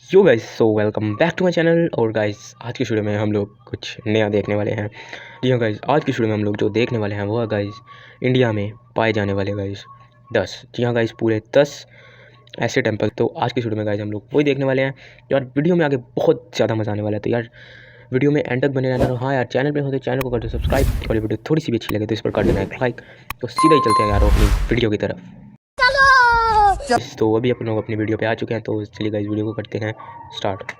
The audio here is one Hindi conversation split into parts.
Yo guys, so welcome back to my channel. और गाइस, आज की वीडियो में हम लोग कुछ नया देखने वाले हैं। जी हाँ गाइस, आज की वीडियो में हम लोग जो देखने वाले हैं वो है गाइस इंडिया में पाए जाने वाले गाइस 10, जी हाँ गाइस, पूरे 10 ऐसे टेम्पल। तो आज की वीडियो में गाइस हम लोग वही देखने वाले हैं यार। वीडियो में आगे बहुत ज़्यादा मज़ा आने वाला है, तो यार वीडियो में एंड तक बने रहना। हाँ यार, चैनल पे हो तो चैनल को कर दो सब्सक्राइब, और ये वीडियो थोड़ी सी भी अच्छी लगे तो इस पर कर देना एक लाइक। तो सीधा ही चलते हैं यार अपनी वीडियो की तरफ। तो अभी अपन लोग अपनी वीडियो पे आ चुके हैं, तो चलिए गाइस वीडियो को करते हैं स्टार्ट।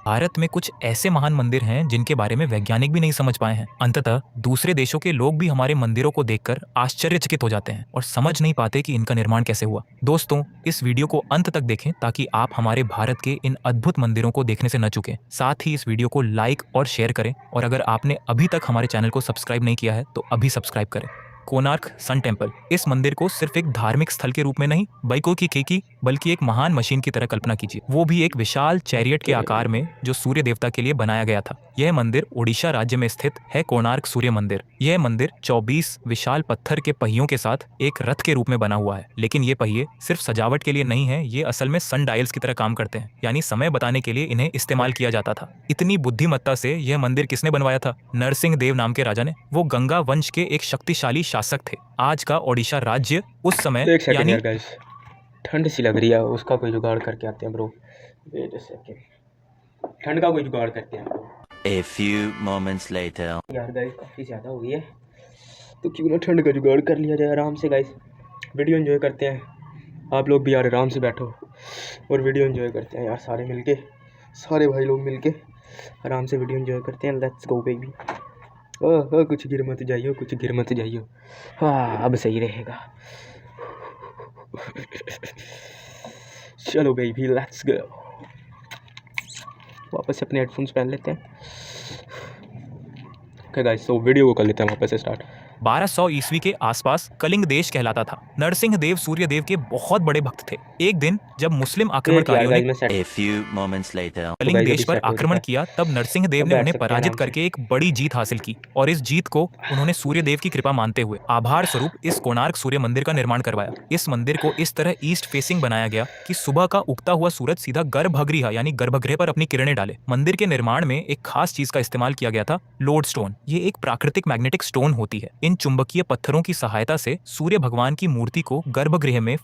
भारत में कुछ ऐसे महान मंदिर हैं जिनके बारे में वैज्ञानिक भी नहीं समझ पाए हैं। अंततः दूसरे देशों के लोग भी हमारे मंदिरों को देखकर आश्चर्यचकित हो जाते हैं और समझ नहीं पाते कि इनका निर्माण कैसे हुआ। दोस्तों, इस वीडियो को अंत तक देखें ताकि आप हमारे भारत के इन अद्भुत मंदिरों को देखने से न चूकें। साथ ही इस वीडियो को लाइक और शेयर करें, और अगर आपने अभी तक हमारे चैनल को सब्सक्राइब नहीं किया है तो अभी सब्सक्राइब करें। Konark sun temple. इस मंदिर को सिर्फ एक धार्मिक स्थल के रूप में नहीं बल्कि एक महान मशीन की तरह कल्पना कीजिए, वो भी एक विशाल चैरियट के आकार में जो सूर्य देवता के लिए बनाया गया था। यह मंदिर ओडिशा राज्य में स्थित है, कोणार्क सूर्य मंदिर। यह मंदिर 24 विशाल पत्थर के पहियों के साथ एक रथ के रूप में बना हुआ है, लेकिन ये पहिए सिर्फ सजावट के लिए नहीं है, ये असल में सन डायल्स की तरह काम करते हैं, यानी समय बताने के लिए इन्हें इस्तेमाल किया जाता था। इतनी बुद्धिमत्ता से यह मंदिर किसने बनवाया था? नरसिंह देव नाम के राजा ने। वो गंगा वंश के एक शक्तिशाली शासक थे। आज का ओडिशा राज्य उस समय एक सेकंड यार गाइस, ठंड सी लग रही है, उसका कोई जुगाड़ करके आते हैं ब्रो। वेट अ सेकंड, ठंड का कोई जुगाड़ करते हैं bro. A few moments later. यार गाइस, काफ़ी ज़्यादा हो गई है, तो क्यों ना ठंड का जुगाड़ कर लिया जाए आराम से। गाइस वीडियो एंजॉय करते हैं, आप लोग भी यार आराम से बैठो और वीडियो एंजॉय करते हैं यार, सारे मिलके, सारे भाई लोग मिलके आराम से वीडियो एंजॉय करते हैं। Let's go baby. ओह कुछ गिर मत जाइयो, कुछ गिर मत जाइयो। हाँ अब सही रहेगा। चलो बेबी लेट्स गो। वापस से अपने हेडफोन्स पहन लेते हैं। ओके गाइस, तो वीडियो को कर लेते हैं वापस से स्टार्ट। 1200 ईस्वी के आसपास कलिंग देश कहलाता था। नरसिंह देव सूर्य देव के बहुत बड़े भक्त थे। एक दिन जब मुस्लिम आक्रमणकारियों ने A few moments later. Kalinga देश पर आक्रमण किया, तब नरसिंह देव ने उन्हें पराजित करके एक बड़ी जीत हासिल की, और इस जीत को उन्होंने सूर्य देव की कृपा मानते हुए आभार स्वरूप इस कोणार्क सूर्य मंदिर का निर्माण करवाया। इस मंदिर को इस तरह ईस्ट फेसिंग बनाया गया कि सुबह का उगता हुआ सूरज सीधा गर्भगृह यानी गर्भगृह पर अपनी किरणें डाले। मंदिर के निर्माण में एक खास चीज का इस्तेमाल किया गया था, लोड स्टोन। ये एक प्राकृतिक मैग्नेटिक स्टोन होती है। इन चुंबकीय पत्थरों की सहायता से सूर्य भगवान की मूर्ति को गर्भगृह में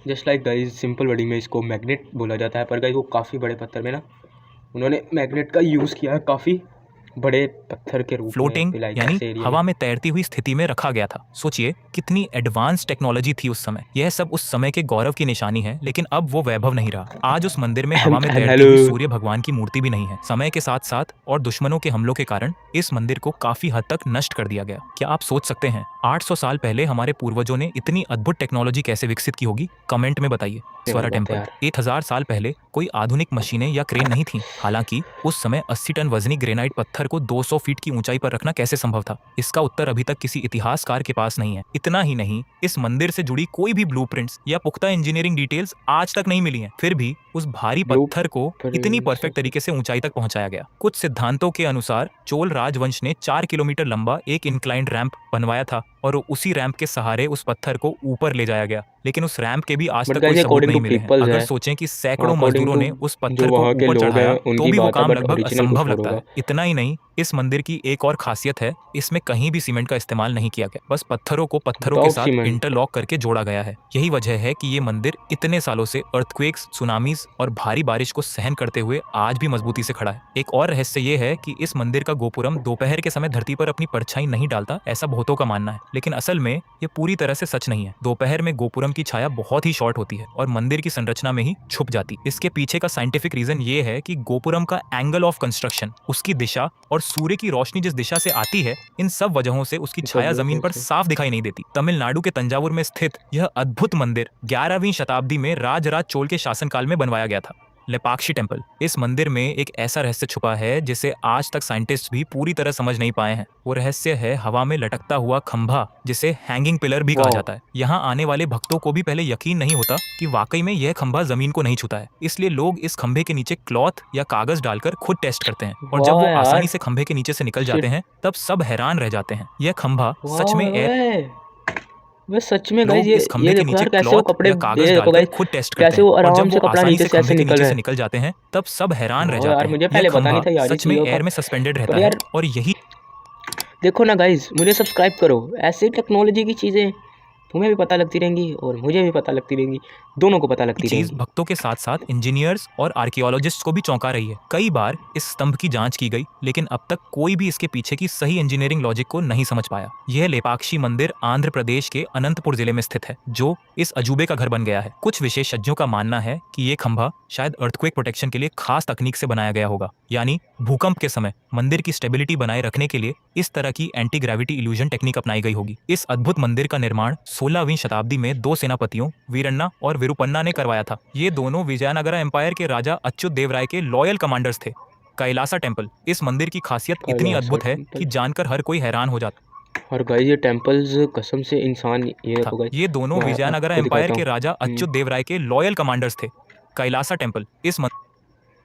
just like guys, simple wording में इसको मैग्नेट बोला जाता है, पर गाइस वो काफ़ी बड़े पत्थर में ना उन्होंने मैग्नेट का यूज़ किया है, काफ़ी बड़े पत्थर के रूप फ्लोटिंग में, like यानी ऐसे एरिया हवा में तैरती हुई स्थिति में रखा गया था। सोचिए कितनी एडवांस टेक्नोलॉजी थी उस समय। यह सब उस समय के गौरव की निशानी है, लेकिन अब वो वैभव नहीं रहा। आज उस मंदिर में हवा में तैरती हुई सूर्य भगवान की मूर्ति भी नहीं है। समय के साथ साथ और दुश्मनों के हमलों के कारण इस मंदिर को काफी हद तक नष्ट कर दिया गया। क्या आप सोच सकते हैं 800 साल पहले हमारे पूर्वजों ने इतनी अद्भुत टेक्नोलॉजी कैसे विकसित की होगी? कमेंट में बताइए। स्वरा टेम्पल। 1000 साल पहले कोई आधुनिक मशीनें या क्रेन नहीं थी। हालांकि उस समय 80 टन वजनी ग्रेनाइट पत्थर को 200 फीट की ऊंचाई पर रखना कैसे संभव था? इसका उत्तर अभी तक किसी इतिहासकार के पास नहीं है। इतना ही नहीं, इस मंदिर से जुड़ी कोई भी ब्लूप्रिंट्स या पुख्ता इंजीनियरिंग डिटेल्स आज तक नहीं मिली हैं। फिर भी उस भारी पत्थर को इतनी परफेक्ट तरीके से ऊंचाई तक पहुंचाया गया। कुछ सिद्धांतों के अनुसार चोल राजवंश ने 4 किलोमीटर लंबा एक इंक्लाइंड रैंप बनवाया था, और उसी रैंप के सहारे उस पत्थर को ऊपर ले जाया गया। लेकिन उस रैंप के भी आज तक कोई सबूत नहीं मिले हैं। अगर सोचें कि सैकड़ों मजदूरों ने उस पत्थर को ऊपर चढ़ाया, तो भी वो काम लगभग असंभव लगता है। इतना ही नहीं, इस मंदिर की एक और खासियत है, इसमें कहीं भी सीमेंट का इस्तेमाल नहीं किया गया। बस पत्थरों को पत्थरों के साथ इंटरलॉक करके जोड़ा गया है। यही वजह है कि ये मंदिर इतने सालों से अर्थक्वेक्स, सुनामीज और भारी बारिश को सहन करते हुए आज भी मजबूती से खड़ा है। एक और रहस्य ये है कि इस मंदिर का गोपुरम दोपहर के समय धरती पर अपनी परछाई नहीं डालता, ऐसा बहुतों का मानना है। लेकिन असल में ये पूरी तरह से सच नहीं है। दोपहर में गोपुरम की छाया बहुत ही शॉर्ट होती है और मंदिर की संरचना में ही छुप जाती। इसके पीछे का साइंटिफिक रीजन ये है कि गोपुरम का एंगल ऑफ कंस्ट्रक्शन, उसकी दिशा और सूर्य की रोशनी जिस दिशा से आती है, इन सब वजहों से उसकी छाया जमीन पर साफ दिखाई नहीं देती। तमिलनाडु के तंजावुर में स्थित यह अद्भुत मंदिर 11वीं शताब्दी में राजराज चोल के शासनकाल में बनवाया गया था। लेपाक्षी टेम्पल। इस मंदिर में एक ऐसा रहस्य छुपा है जिसे आज तक साइंटिस्ट भी पूरी तरह समझ नहीं पाए हैं। वो रहस्य है हवा में लटकता हुआ खंभा, जिसे हैंगिंग पिलर भी कहा जाता है। यहाँ आने वाले भक्तों को भी पहले यकीन नहीं होता कि वाकई में यह खंभा जमीन को नहीं छूता है, इसलिए लोग इस खंभे के नीचे क्लॉथ या कागज डालकर खुद टेस्ट करते हैं, और जब वो आसानी से खंभे के नीचे से निकल जाते हैं तब सब हैरान रह जाते हैं। यह खंभा सच में बस सच में गाइस लोग इस खंभे ये के देखो नीचे यार कैसे वो क्लॉथ कपड़े, या ये कागज देखो डालकर गाइस खुद टेस्ट करते कैसे हैं वो और आराम जब से वो कपड़ा आसानी नीचे से से खंभे ऐसे के निकल नीचे रहा से है। निकल जाते हैं तब सब हैरान रह वाह जाते यार, हैं। मुझे यह पहले पता नहीं खंभा था यार ये सच में चीज़ों का। एयर में सस्पेंडेड रहता पर है यार और यही देखो ना गाइस, मुझे सब्सक्राइब करो, ऐसे टेक्नोलॉजी की चीज़ें तुम्हें भी पता लगती रहेंगी और मुझे भी पता लगती रहेंगी, दोनों को पता लगती चीज रहेंगी। भक्तों के साथ साथ इंजीनियर्स और आर्कियोलॉजिस्ट को भी चौंका रही है। कई बार इस स्तंभ की जांच की गई लेकिन अब तक कोई भी इसके पीछे की सही इंजीनियरिंग लॉजिक को नहीं समझ पाया। यह लेपाक्षी मंदिर आंध्र प्रदेश के अनंतपुर जिले में स्थित है जो इस अजूबे का घर बन गया है। कुछ विशेषज्ञों का मानना है कि ये खंभा शायद अर्थक्वेक प्रोटेक्शन के लिए खास तकनीक से बनाया गया होगा, यानी भूकंप के समय मंदिर की स्टेबिलिटी बनाए रखने के लिए इस तरह की एंटी ग्रेविटी इल्यूजन टेक्निक अपनाई गई होगी। इस अद्भुत मंदिर का निर्माण 16वीं शताब्दी में दो सेनापतियों वीरन्ना और विरुपन्ना ने करवाया था। ये दोनों विजयनगरा एम्पायर के राजा अच्युत देव राय के लॉयल कमांडर्स थे। कैलासा टेम्पल, इस मंदिर की खासियत इतनी कैलासा अद्भुत है टेम्पल। कि जानकर हर कोई हैरान हो जाता और गाइस ये टेम्पल्स कसम से इंसान, ये था। देखो गाइस ये दोनों मैं विजयनगरा आपको एम्पायर दिखाता के हूँ। राजा अच्युत देव राय के लॉयल कमांडर्स थे। कैलासा टेम्पल, इस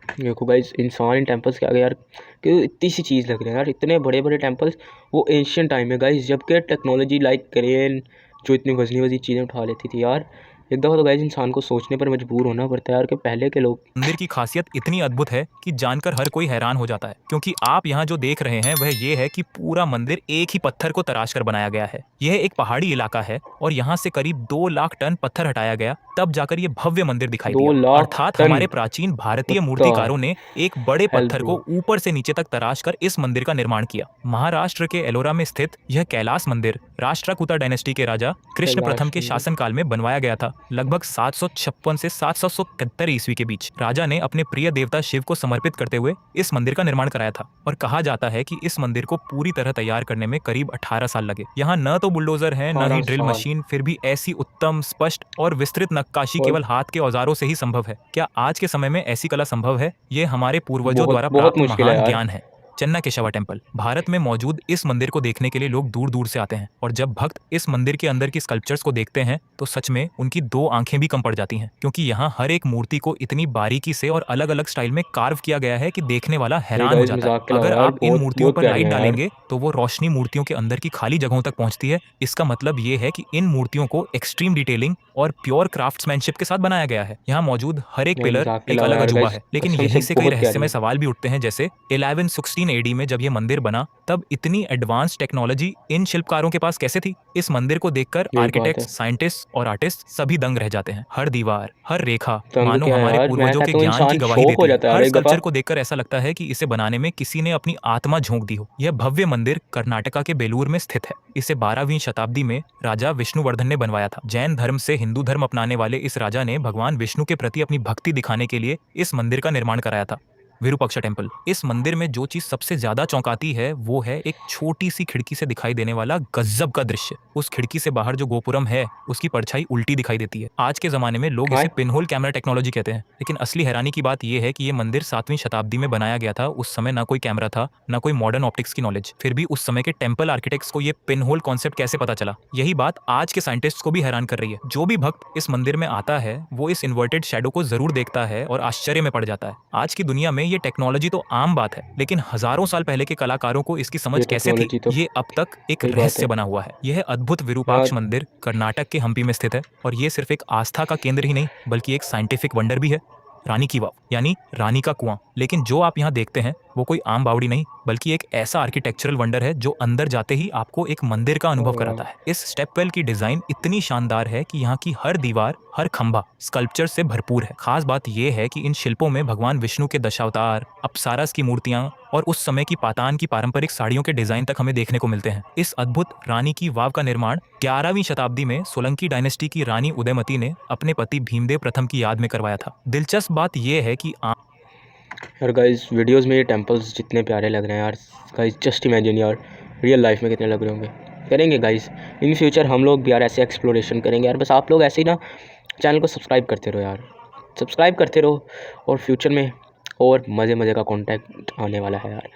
देखो गाइस इंसान इन टेम्पल्स के आगे यार, क्यों इतनी सी चीज़ लग रही है यार, इतने बड़े बड़े टेम्पल्स वो एंशियंट टाइम में गाइस, जबकि टेक्नोलॉजी लाइक क्रेन जो इतनी वजनी वजनी चीज़ें उठा लेती थी यार। एक दफ़ा तो गाइस इंसान को सोचने पर मजबूर होना पड़ता है यार कि पहले के लोग। मंदिर की खासियत इतनी अद्भुत है कि जानकर हर कोई हैरान हो जाता है, क्योंकि आप यहाँ जो देख रहे हैं वह ये है कि पूरा मंदिर एक ही पत्थर को तराश कर बनाया गया है। यह एक पहाड़ी इलाका है और यहाँ से करीब 2 लाख टन पत्थर हटाया गया, तब जाकर ये भव्य मंदिर दिखाई 2 दिया। लाख अर्थात टन हमारे प्राचीन भारतीय पत्ता मूर्तिकारों ने एक बड़े हेल पत्थर ब्रो। को ऊपर से नीचे तक तराश कर इस मंदिर का निर्माण किया। महाराष्ट्र के एलोरा में स्थित यह कैलाश मंदिर राष्ट्रकूटा डायनेस्टी के राजा कृष्ण प्रथम के शासनकाल में बनवाया गया था। लगभग 756 से 771 ईस्वी के बीच राजा ने अपने प्रिय देवता शिव को समर्पित करते हुए इस मंदिर का निर्माण कराया था और कहा जाता है कि इस मंदिर को पूरी तरह तैयार करने में करीब 18 साल लगे। यहाँ न तो बुलडोजर है न ही 18 ड्रिल साल मशीन, फिर भी ऐसी उत्तम, स्पष्ट और विस्तृत नक्काशी और केवल हाथ के औजारों से ही संभव है। क्या आज के समय में ऐसी कला संभव है? ये हमारे पूर्वजों बहुत द्वारा बहुत प्राप्त मुश्किल है महान यार। ज्ञान है। चन्ना केशवा टेम्पल, भारत में मौजूद इस मंदिर को देखने के लिए लोग दूर दूर से आते हैं और जब भक्त इस मंदिर के अंदर की स्कल्पचर्स को देखते हैं तो सच में उनकी 2 आंखें भी कम पड़ जाती हैं, क्योंकि यहाँ हर एक मूर्ति को इतनी बारीकी से और अलग अलग स्टाइल में कार्व किया गया है कि देखने वाला ये हैरान हो गाइस जाता है। मजाक के अलावा अगर यार आप इन बहुत मूर्तियों बहुत पर प्यारी लाइट है यार। डालेंगे तो वो रोशनी मूर्तियों के अंदर की खाली जगहों तक पहुंचती है। इसका मतलब ये है कि इन मूर्तियों को एक्सट्रीम डिटेलिंग और प्योर क्राफ्ट्समैनशिप के साथ बनाया गया है। यहाँ मौजूद हर एक ये पिलर मजाक के एक अलावा अलग यार अजूबा गाइस है, लेकिन कसम से यहीं से कई बहुत प्यारी रहस्यमय है। सवाल भी उठते हैं, जैसे 1116 एडी में जब ये मंदिर बना तब इतनी एडवांस टेक्नोलॉजी इन शिल्पकारों के पास कैसे थी? इस मंदिर को देखकर यही बात है। आर्किटेक्ट्स, साइंटिस्ट और आर्टिस्ट सभी दंग रह जाते हैं। हर दीवार, हर रेखा तंग मानो क्या है हमारे यार, मैं पूर्वजों के कहता हूँ ज्ञान की इंसान गवाही शौक हो देती है। जाता है यार हर एक दफ़ा। स्कल्पचर को देखकर ऐसा लगता है कि इसे बनाने में किसी ने अपनी आत्मा झोंक दी हो। यह भव्य मंदिर कर्नाटका के बेलूर में स्थित है। इसे 12वीं शताब्दी में राजा विष्णुवर्धन ने बनवाया था। जैन धर्म से हिंदू धर्म अपनाने वाले इस राजा ने भगवान विष्णु के प्रति अपनी भक्ति दिखाने के लिए इस मंदिर का निर्माण कराया था। विरूपाक्षा टेम्पल, इस मंदिर में जो चीज सबसे ज्यादा चौंकाती है वो है एक छोटी सी खिड़की से दिखाई देने वाला गजब का दृश्य। उस खिड़की से बाहर जो गोपुरम है उसकी परछाई उल्टी दिखाई देती है। आज के जमाने में लोग इसे हाँ पिनहोल कैमरा टेक्नोलॉजी कहते हैं, लेकिन असली हैरानी की बात यह है कि ये मंदिर 7वीं शताब्दी में बनाया गया था। उस समय ना कोई कैमरा था, ना कोई मॉडर्न ऑप्टिक्स की नॉलेज, फिर भी उस समय के टेम्पल आर्किटेक्ट्स को ये पिनहोल कॉन्सेप्ट कैसे पता चला? यही बात आज के साइंटिस्ट्स को भी हैरान कर रही है। जो भी भक्त इस मंदिर में आता है वो इस इन्वर्टेड शैडो को जरूर देखता है और आश्चर्य में पड़ जाता है। आज की दुनिया में ये टेक्नोलॉजी तो आम बात है, लेकिन हजारों साल पहले के कलाकारों को इसकी समझ ये कैसे थी, टेक्नोलॉजी तो ये अब तक एक सही बात रहस्य है बना हुआ है। यह अद्भुत विरूपाक्ष यार। मंदिर कर्नाटक के हम्पी में स्थित है और ये सिर्फ एक आस्था का केंद्र ही नहीं बल्कि एक साइंटिफिक वंडर भी है। रानी की वाव यानी रानी का कुआं, लेकिन जो आप यहाँ देखते हैं वो कोई आम बावड़ी नहीं बल्कि एक ऐसा आर्किटेक्चरल वंडर है जो अंदर जाते ही आपको एक मंदिर का अनुभव कराता है। इस स्टेपवेल की डिजाइन इतनी शानदार है कि यहाँ की हर दीवार, हर खंभा स्कल्पचर से भरपूर है। खास बात यह है कि इन शिल्पों में भगवान विष्णु के दशावतार, अप्सरास की मूर्तियां और उस समय की पातान की पारंपरिक साड़ियों के डिजाइन तक हमें देखने को मिलते हैं। इस अद्भुत रानी की वाव का निर्माण 11वीं शताब्दी में सोलंकी डायनेस्टी की रानी उदयमती ने अपने पति भीमदेव प्रथम की याद में करवाया था। दिलचस्प बात यह है कि यार गाइस वीडियोस में ये टेम्पल्स जितने प्यारे लग रहे हैं यार गाइस, जस्ट इमेजिन यार रियल लाइफ में कितने लग रहे होंगे। करेंगे गाइस इन फ्यूचर हम लोग भी यार ऐसे एक्सप्लोरेशन करेंगे यार। बस आप लोग ऐसे ही ना चैनल को सब्सक्राइब करते रहो यार, सब्सक्राइब करते रहो और फ्यूचर में और मज़े का कंटेंट आने वाला है यार।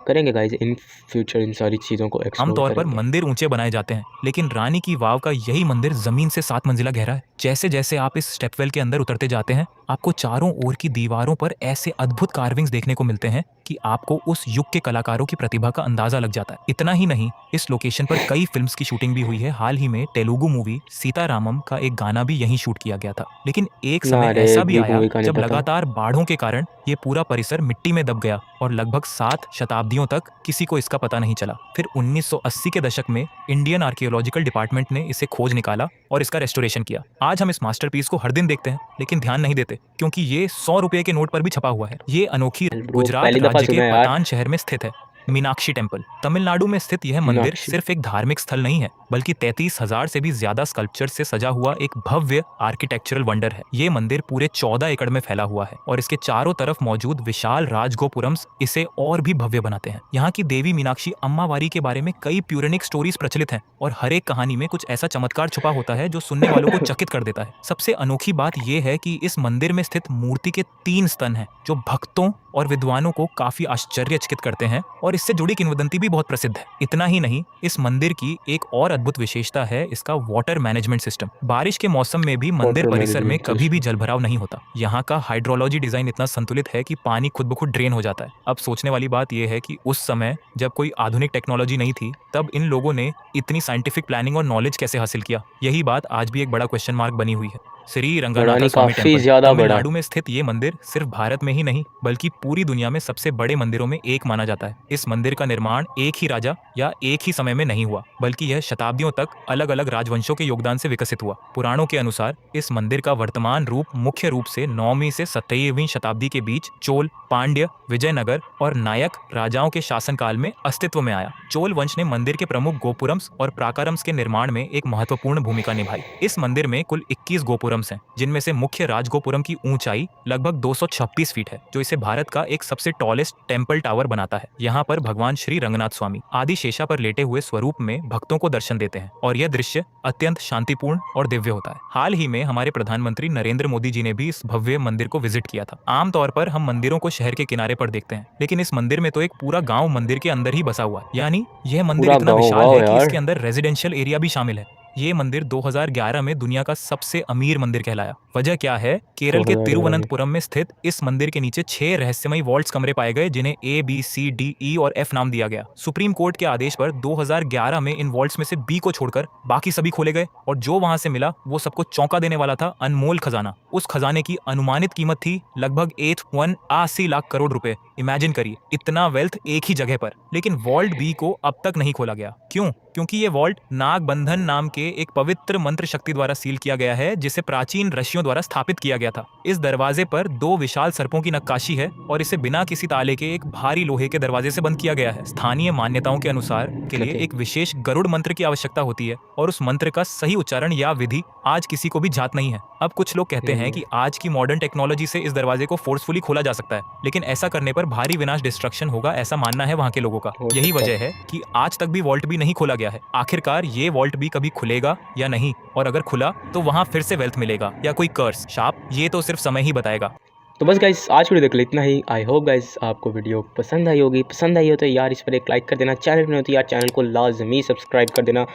करेंगे गाइस इन फ्यूचर इन सारी चीज़ों को एक्सप्लोर आमतौर पर करेंगे। मंदिर ऊंचे बनाए जाते हैं, लेकिन रानी की वाव का यही मंदिर जमीन से 7 मंजिला गहरा है। जैसे जैसे आप इस स्टेपवेल के अंदर उतरते जाते हैं आपको चारों ओर की दीवारों पर ऐसे अद्भुत कार्विंग्स देखने को मिलते हैं कि आपको उस युग के कलाकारों की प्रतिभा का अंदाजा लग जाता है। इतना ही नहीं, इस लोकेशन पर कई फिल्म्स की शूटिंग भी हुई है। हाल ही में तेलुगु मूवी सीतारामम का एक गाना भी यहीं शूट किया गया था। लेकिन एक ना समय रे, ऐसा भी ग्रीक आया मूवी का नहीं जब पता। लगातार बाढ़ों के कारण ये पूरा परिसर मिट्टी में दब गया और लगभग 7 शताब्दियों तक किसी को इसका पता नहीं चला। फिर 1980 के दशक में इंडियन आर्कियोलॉजिकल डिपार्टमेंट ने इसे खोज निकाला और इसका रेस्टोरेशन किया। आज हम इस मास्टरपीस को हर दिन देखते हैं, लेकिन ध्यान नहीं देते क्योंकि ये 100 रुपए के नोट पर भी छपा हुआ है। ये अनोखी ब्रो गुजरात पहली दफा राज्य के सुना है यार। पटान शहर में स्थित है। मीनाक्षी टेम्पल तमिलनाडु में स्थित यह मंदिर मीनाक्षी। सिर्फ एक धार्मिक स्थल नहीं है, बल्कि 33,000 से भी ज्यादा स्कल्पचर से सजा हुआ एक भव्य आर्किटेक्चरल वंडर है। ये मंदिर पूरे 14 एकड़ में फैला हुआ है और इसके चारों तरफ मौजूद विशाल राजगोपुरम्स इसे और भी भव्य बनाते हैं। यहाँ की देवी मीनाक्षी अम्मावारी के बारे में कई प्यूरेनिक स्टोरीज प्रचलित हैं और हर एक कहानी में कुछ ऐसा चमत्कार छुपा होता है जो सुनने वालों को चकित कर देता है। सबसे अनोखी बात यह है कि इस मंदिर में स्थित मूर्ति के 3 स्तन हैं, जो भक्तों और विद्वानों को काफी आश्चर्यचकित करते हैं और इससे जुड़ी किंवदंती भी बहुत प्रसिद्ध है। इतना ही नहीं, इस मंदिर की एक और अद्भुत विशेषता है इसका वाटर मैनेजमेंट सिस्टम। बारिश के मौसम में भी मंदिर वाटर परिसर में मैनेजमेंट कभी भी सिस्टम। जलभराव नहीं होता। यहाँ का हाइड्रोलॉजी डिजाइन इतना संतुलित है कि पानी खुद ब खुद ड्रेन हो जाता है। अब सोचने वाली बात यह है कि उस समय जब कोई आधुनिक टेक्नोलॉजी नहीं थी, तब इन लोगों ने इतनी साइंटिफिक प्लानिंग और नॉलेज कैसे हासिल किया? यही बात आज भी एक बड़ा क्वेश्चन मार्क बनी हुई है। श्री रंगनाथ बड़ा नहीं, स्वामी काफी टेम्पल ज्यादा बड़ा। तमिलनाडु में स्थित ये मंदिर सिर्फ भारत में ही नहीं बल्कि पूरी दुनिया में सबसे बड़े मंदिरों में एक माना जाता है। इस मंदिर का निर्माण एक ही राजा या एक ही समय में नहीं हुआ, बल्कि यह शताब्दियों तक अलग अलग राजवंशों के योगदान से विकसित हुआ। पुराणों के अनुसार इस मंदिर का वर्तमान रूप मुख्य रूप से 9वीं से 17वीं शताब्दी के बीच चोल, पांड्य, विजयनगर और नायक राजाओं के शासनकाल में अस्तित्व में आया। चोल वंश ने मंदिर के प्रमुख गोपुरम्स और प्राकारम्स के निर्माण में एक महत्वपूर्ण भूमिका निभाई। इस मंदिर में कुल 21 गोपुरम्स हैं, जिनमें से मुख्य राजगोपुरम की ऊंचाई लगभग 226 फीट है, जो इसे भारत का एक सबसे टॉलेस्ट टेम्पल टावर बनाता है। यहाँ पर भगवान श्री रंगनाथ स्वामी आदि शेषा पर लेटे हुए स्वरूप में भक्तों को दर्शन देते हैं और यह दृश्य अत्यंत शांतिपूर्ण और दिव्य होता है। हाल ही में हमारे प्रधानमंत्री नरेंद्र मोदी जी ने भी इस भव्य मंदिर को विजिट किया था। आमतौर पर हम मंदिरों को शहर के किनारे पर देखते हैं, लेकिन इस मंदिर में तो एक पूरा गांव मंदिर के अंदर ही बसा हुआ है। यानी यह मंदिर पूरा इतना गाँव, विशाल वाह है कि यार। इसके अंदर रेजिडेंशियल एरिया भी शामिल है। ये मंदिर 2011 में दुनिया का सबसे अमीर मंदिर कहलाया। वजह क्या है? केरल के 2011 में। तिरुवनंतपुरम में स्थित इस मंदिर के नीचे 6 रहस्यमयी वॉल्ट्स कमरे पाए गए, जिन्हें A, B, C, D, E और F नाम दिया गया। सुप्रीम कोर्ट के आदेश पर 2011 में इन वॉल्ट्स में से B को छोड़कर बाकी सभी खोले गए और जो वहां से मिला वो सबको चौंका देने वाला था अनमोल खजाना। उस खजाने की अनुमानित कीमत थी लगभग 80 लाख करोड़ रुपए। इमेजिन करिए, इतना वेल्थ एक ही जगह पर। लेकिन वॉल्ट B को अब तक नहीं खोला गया। क्यों? क्योंकि ये वॉल्ट नागबंधन नाम के एक पवित्र मंत्र शक्ति द्वारा सील किया गया है, जिसे प्राचीन ऋषियों द्वारा स्थापित किया गया था। इस दरवाजे पर 2 विशाल सर्पों की नक्काशी है और इसे बिना किसी ताले के एक भारी लोहे के दरवाजे से बंद किया गया है। स्थानीय मान्यताओं के अनुसार के लिए एक विशेष गरुड़ मंत्र की आवश्यकता होती है और उस मंत्र का सही उच्चारण या विधि आज किसी को भी ज्ञात नहीं है। अब कुछ लोग कहते हैं कि आज की मॉडर्न टेक्नोलॉजी से इस दरवाजे को फोर्सफुली खोला जा सकता है, लेकिन ऐसा करने पर भारी विनाश डिस्ट्रक्शन होगा, ऐसा मानना है वहां के लोगों का। यही वजह है कि आज तक भी वॉल्ट भी नहीं खोला गया है। आखिरकार ये वॉल्ट भी कभी खुलेगा या नहीं, और अगर खुला तो वहां फिर से वेल्थ मिलेगा या कोई कर्स, शाप, ये तो सिर्फ समय ही बताएगा। तो बस गाइस, आज वीडियो देख लो इतना ही। आई होप गाइस आपको वीडियो पसंद आई होगी। पसंद आई हो तो यार इस पर एक लाइक कर देना। चैनल पर नहीं हो तो यार चैनल को लाजमी सब्सक्राइब कर देना,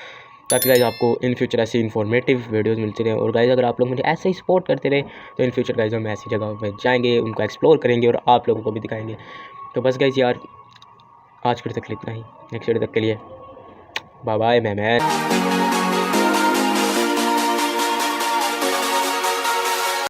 ताकि गाइस आपको इन फ्यूचर ऐसी इन्फॉर्मेटिव वीडियोस मिलती रहे। और गाइस अगर आप लोग मुझे ऐसे ही सपोर्ट करते रहे तो इन फ्यूचर गाइस हम ऐसी जगह पर जाएंगे, उनको एक्सप्लोर करेंगे और आप लोगों को भी दिखाएंगे। तो बस गाइस यार आज वीडियो तक इतना ही। नेक्स्ट वीडियो तक के लिए बाय बाय। मैं